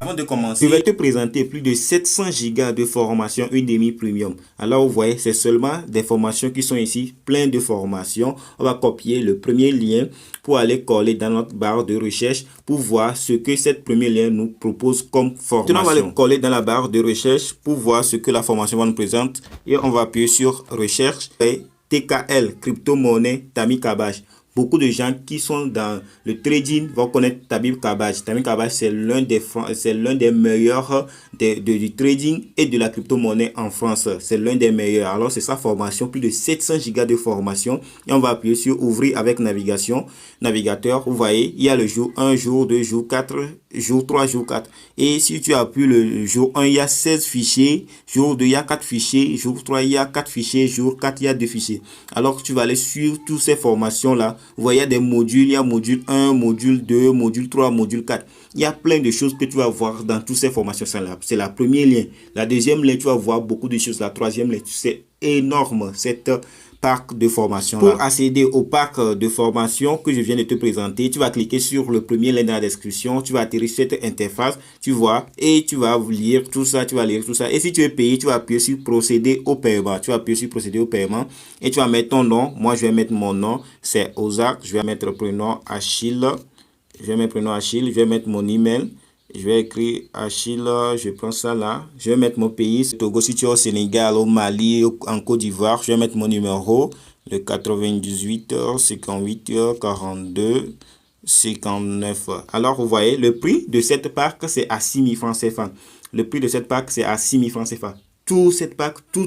Avant de commencer, je vais te présenter plus de 700 gigas de formation Udemy Premium. Alors, vous voyez, c'est seulement des formations qui sont ici, plein de formations. On va copier le premier lien pour aller coller dans notre barre de recherche pour voir ce que cette premier lien nous propose comme formation. Maintenant, on va le coller dans la barre de recherche pour voir ce que la formation nous présente. Et on va appuyer sur recherche et TKL, crypto-monnaie, Tammy Cabbage. Beaucoup de gens qui sont dans le trading vont connaître Tammy Cabbage. Tammy Cabbage, c'est l'un des meilleurs du trading et de la crypto-monnaie en France. C'est l'un des meilleurs. Alors, c'est sa formation, plus de 700 gigas de formation. Et on va appuyer sur ouvrir avec navigation. Navigateur, vous voyez, il y a le jour 1, jour 2, jour 4, jour 3, jour 4. Et si tu appuies le jour 1, il y a 16 fichiers. Jour 2, il y a 4 fichiers. Jour 3, il y a 4 fichiers. Jour 4, il y a 2 fichiers. Alors, tu vas aller sur toutes ces formations-là. Vous voyez, il y a des modules, il y a module 1, module 2, module 3, module 4. Il y a plein de choses que tu vas voir dans toutes ces formations. C'est la première lien. La deuxième lien, tu vas voir beaucoup de choses. La troisième lien, c'est énorme, cette parc de formation. Pour accéder au parc de formation que je viens de te présenter, tu vas cliquer sur le premier lien dans la description. Tu vas atterrir sur cette interface, tu vois, et tu vas lire tout ça, tu vas lire tout ça. Et si tu es payé, tu vas appuyer sur procéder au paiement. Tu vas appuyer sur procéder au paiement et tu vas mettre ton nom. Moi, je vais mettre mon nom, c'est Ozak. Je vais mettre prénom Achille. Je vais mettre prénom Achille. Je vais mettre mon email. Je vais écrire Achille, je prends ça là. Je vais mettre mon pays, Togo, si tu es au Sénégal, au Mali, en Côte d'Ivoire. Je vais mettre mon numéro, le 98 58 42 59. Alors, vous voyez, le prix de cette pack, c'est à 6 000 francs CFA. Le prix de cette pack, c'est à 6 000 francs CFA. Toute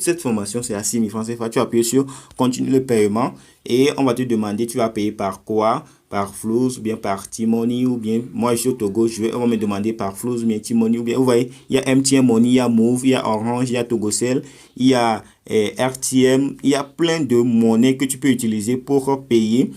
cette formation, c'est à 6 000 francs CFA. Tu appuies sur continuer le paiement et on va te demander, tu vas payer par quoi? Par Flows, ou bien par T-Money, ou bien, moi je suis au Togo, on va me demander par Flows, ou bien T-Money, ou bien, vous voyez, il y a MTN Money, il y a Move, il y a Orange, il y a TogoCell, il y a RTM, il y a plein de monnaies que tu peux utiliser pour payer.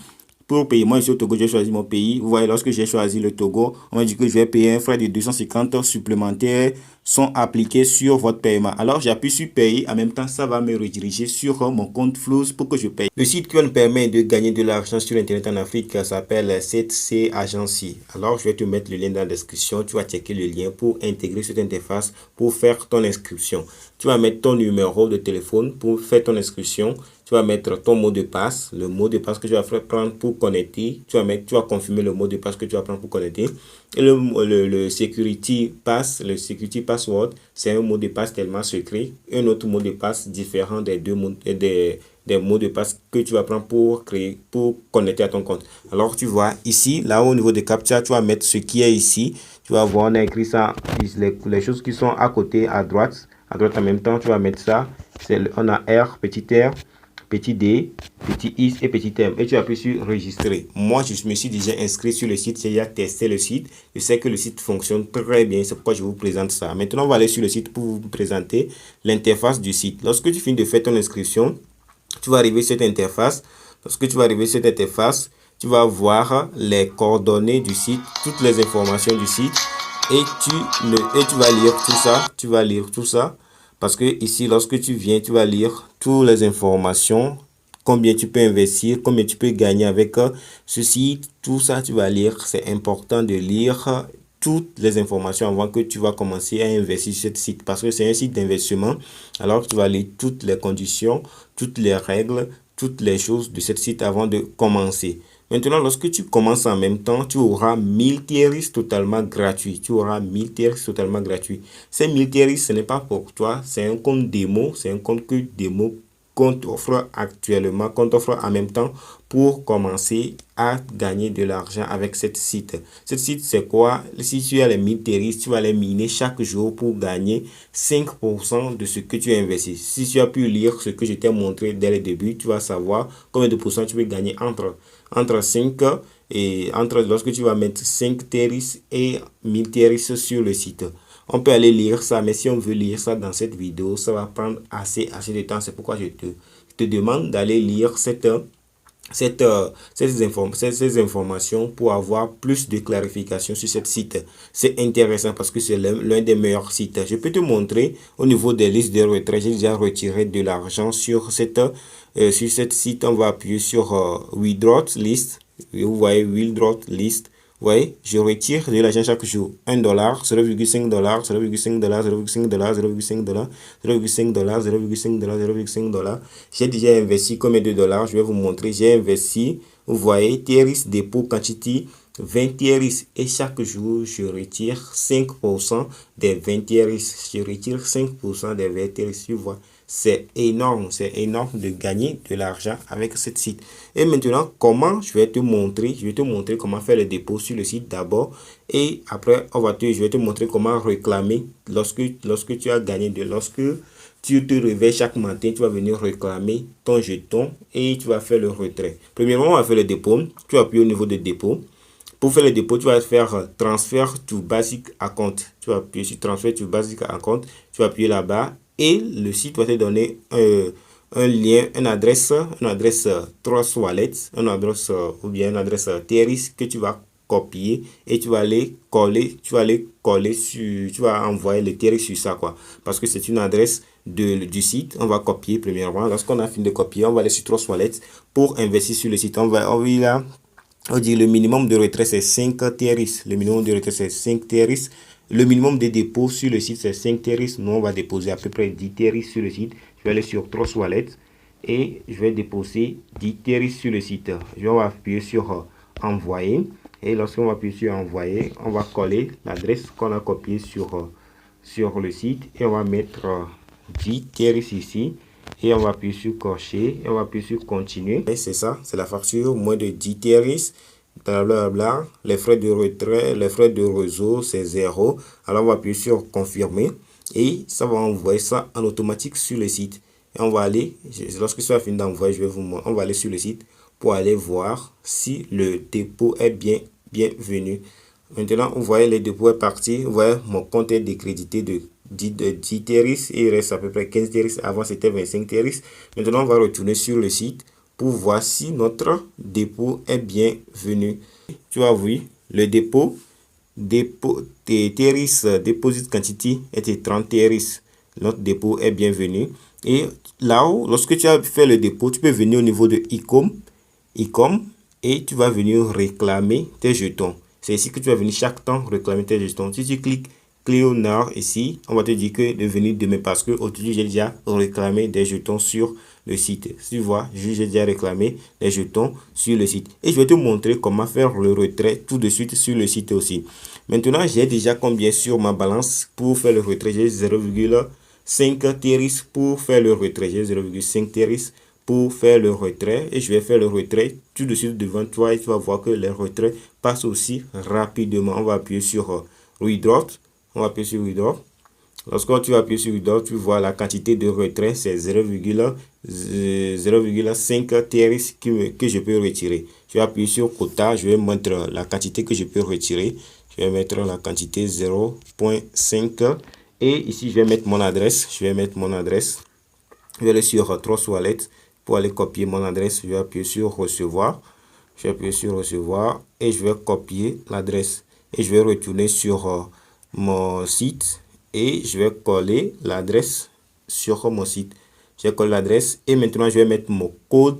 Moi, je suis au Togo, j'ai choisi mon pays. Vous voyez, lorsque j'ai choisi le Togo, on m'a dit que je vais payer un frais de 250 supplémentaires sont appliqués sur votre paiement. Alors, j'appuie sur payer. En même temps, ça va me rediriger sur mon compte Flows pour que je paye. Le site qui nous permet de gagner de l'argent sur Internet en Afrique s'appelle 7C Agency. Alors, je vais te mettre le lien dans la description. Tu vas checker le lien pour intégrer cette interface pour faire ton inscription. Tu vas mettre ton numéro de téléphone pour faire ton inscription. Tu vas mettre ton mot de passe, le mot de passe que tu vas prendre pour connecter. Tu vas confirmer le mot de passe que tu vas prendre pour connecter. Et le security password, c'est un mot de passe tellement secret. Un autre mot de passe différent des des mots de passe que tu vas prendre pour connecter à ton compte. Alors, tu vois ici, là au niveau de CAPTCHA, tu vas mettre ce qui est ici. Tu vas voir, on a écrit ça, les choses qui sont à côté, à droite en même temps, tu vas mettre ça. On a R, petit R, petit D, petit I et petit M. Et tu appuies sur enregistrer. Moi, je me suis déjà inscrit sur le site. J'ai déjà testé le site. Je sais que le site fonctionne très bien. C'est pourquoi je vous présente ça. Maintenant, on va aller sur le site pour vous présenter l'interface du site. Lorsque tu finis de faire ton inscription, tu vas arriver sur cette interface. Lorsque tu vas arriver sur cette interface, tu vas voir les coordonnées du site, toutes les informations du site. Et tu vas lire tout ça. Tu vas lire tout ça. Parce que ici, lorsque tu viens, tu vas lire toutes les informations, combien tu peux investir, combien tu peux gagner avec ce site, tout ça, tu vas lire. C'est important de lire toutes les informations avant que tu vas commencer à investir sur ce site. Parce que c'est un site d'investissement. Alors, tu vas lire toutes les conditions, toutes les règles, toutes les choses de ce site avant de commencer. Maintenant, lorsque tu commences en même temps, tu auras 1000 tiers totalement gratuits. Tu auras 1000 tiers totalement gratuits. Ces 1000 tiers, ce n'est pas pour toi. C'est un compte démo. C'est un compte que démo qu'on t'offre actuellement, qu'on t'offre en même temps pour commencer à gagner de l'argent avec cette site. Cette site, c'est quoi? Si tu as les 1000 tiers, tu vas les miner chaque jour pour gagner 5% de ce que tu as investi. Si tu as pu lire ce que je t'ai montré dès le début, tu vas savoir combien de pourcents tu peux gagner entre 5 et lorsque tu vas mettre 5 terris et 1000 terris sur le site. On peut aller lire ça, mais si on veut lire ça dans cette vidéo, ça va prendre assez de temps. C'est pourquoi je te demande d'aller lire ces informations pour avoir plus de clarification sur ce site. C'est intéressant parce que c'est l'un des meilleurs sites. Je peux te montrer au niveau des listes de retrait. J'ai déjà retiré de l'argent sur cette site. On va appuyer sur Withdraw List. Vous voyez Withdraw List. voyez, je retire de l'argent chaque jour. 1 dollar, 0,5 dollars, 0,5 dollars, 0,5 dollars, 0,5 dollars, 0,5 dollars, 0,5 dollars, 0,5 dollars. J'ai déjà investi combien de dollars? Je vais vous montrer. J'ai investi, vous voyez, TRX dépôt quantity 20 TRX et chaque jour, je retire 5% des 20 TRX. Je retire 5% des 20 TRX, tu vois. C'est énorme de gagner de l'argent avec ce site. Et maintenant, comment je vais te montrer? Je vais te montrer comment faire le dépôt sur le site d'abord. Et après, je vais te montrer comment réclamer lorsque tu as gagné lorsque tu te réveilles chaque matin, tu vas venir réclamer ton jeton et tu vas faire le retrait. Premièrement, on va faire le dépôt. Tu vas appuyer au niveau de dépôt. Pour faire le dépôt, tu vas faire transfert to basic account. Tu vas appuyer sur transfert to basic account. Tu vas appuyer là-bas et le site va te donner un lien, une adresse 3 Wallet, une adresse ou bien une adresse TRX que tu vas copier et tu vas aller coller, tu vas envoyer le TRX sur ça quoi. Parce que c'est une adresse du site. On va copier premièrement. Lorsqu'on a fini de copier, on va aller sur 3 Wallet pour investir sur le site. On dit le minimum de retrait c'est 5 TRX. Le minimum de retrait c'est 5 TRX. Le minimum de dépôt sur le site c'est 5 TRX. Nous on va déposer à peu près 10 TRX sur le site. Je vais aller sur Trust Wallet et je vais déposer 10 TRX sur le site. Je vais appuyer sur envoyer. Et lorsqu'on va appuyer sur envoyer, on va coller l'adresse qu'on a copiée sur le site et on va mettre 10 TRX ici. Et on va appuyer sur cocher et on va appuyer sur continuer. Et c'est ça, c'est la facture, moins de 10 TRX, blablabla. Les frais de retrait, les frais de réseau, c'est 0. Alors on va appuyer sur confirmer et ça va envoyer ça en automatique sur le site. Et on va aller, lorsque ça finit d'envoyer, je vais vous montrer, on va aller sur le site pour aller voir si le dépôt est bienvenu. Maintenant, vous voyez, le dépôt est parti. Vous voyez, mon compte est décrédité de 10 TRX et il reste à peu près 15 TRX. Avant, c'était 25 TRX. Maintenant, on va retourner sur le site pour voir si notre dépôt est bienvenu. Tu as vu, le dépôt TRX Deposit Quantity était 30 TRX. Notre dépôt est bienvenu. Et là-haut, lorsque tu as fait le dépôt, tu peux venir au niveau de ICOM et tu vas venir réclamer tes jetons. C'est ici que tu vas venir chaque temps réclamer tes jetons. Si tu cliques Clear Now ici, on va te dire que de venir demain parce que aujourd'hui j'ai déjà réclamé des jetons sur le site. Tu vois, j'ai déjà réclamé des jetons sur le site. Et je vais te montrer comment faire le retrait tout de suite sur le site aussi. Maintenant, j'ai déjà combien sur ma balance pour faire le retrait. J'ai 0,5 TRX pour faire le retrait. J'ai 0,5 TRX pour faire le retrait et je vais faire le retrait tout de suite devant toi et tu vas voir que les retraits passent aussi rapidement. On va appuyer sur Withdraw. On va appuyer sur Withdraw. Lorsque tu vas appuyer sur Withdraw, tu vois la quantité de retrait, c'est 0,5 TRX que je peux retirer. Je vais appuyer sur Quota, je vais mettre la quantité que je peux retirer. Je vais mettre la quantité 0,5 et ici je vais mettre mon adresse. Je vais aller sur Trust Wallet. Pour aller copier mon adresse, je vais appuyer sur recevoir. Je vais appuyer sur recevoir et je vais copier l'adresse. Et je vais retourner sur mon site et je vais coller l'adresse sur mon site. Je vais coller l'adresse et maintenant je vais mettre mon code.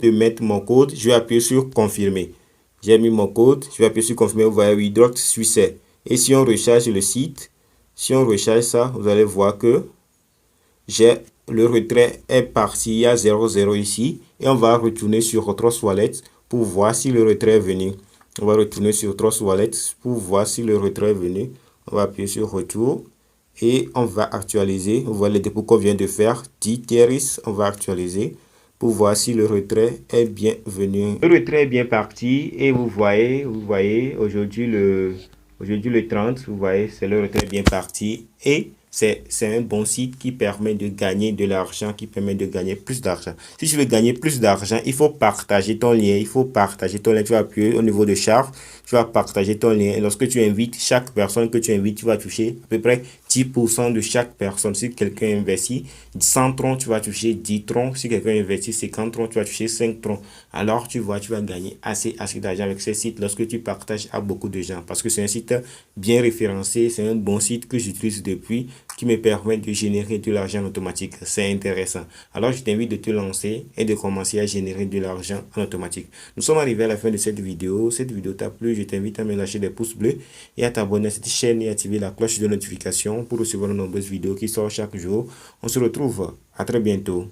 Je vais appuyer sur confirmer. J'ai mis mon code, je vais appuyer sur confirmer. Vous voyez, Withdraw succès. Et si on recharge le site, si on recharge ça, vous allez voir que le retrait est parti, il y a 0,0 ici et on va retourner sur Trust Wallet pour voir si le retrait est venu. On va retourner sur Trust Wallet pour voir si le retrait est venu. On va appuyer sur retour et on va actualiser. Vous voyez le dépôt qu'on vient de faire, 10 TRX, on va actualiser pour voir si le retrait est bien venu. Le retrait est bien parti et vous voyez aujourd'hui le 30, vous voyez, c'est le retrait bien parti et c'est un bon site qui permet de gagner de l'argent, qui permet de gagner plus d'argent. Si tu veux gagner plus d'argent, il faut partager ton lien. Tu vas appuyer au niveau de charge, tu vas partager ton lien. Et lorsque tu invites chaque personne que tu invites, tu vas toucher à peu près 10% de chaque personne. Si quelqu'un investit 100 troncs, tu vas toucher 10 troncs. Si quelqu'un investit 50 troncs, tu vas toucher 5 troncs. Alors, tu vois, tu vas gagner assez d'argent avec ce site lorsque tu partages à beaucoup de gens. Parce que c'est un site bien référencé, c'est un bon site que j'utilise depuis qui me permet de générer de l'argent en automatique. C'est intéressant. Alors, je t'invite de te lancer et de commencer à générer de l'argent en automatique. Nous sommes arrivés à la fin de cette vidéo. Cette vidéo t'a plu, je t'invite à me lâcher des pouces bleus et à t'abonner à cette chaîne et activer la cloche de notification pour recevoir de nombreuses vidéos qui sortent chaque jour. On se retrouve à très bientôt.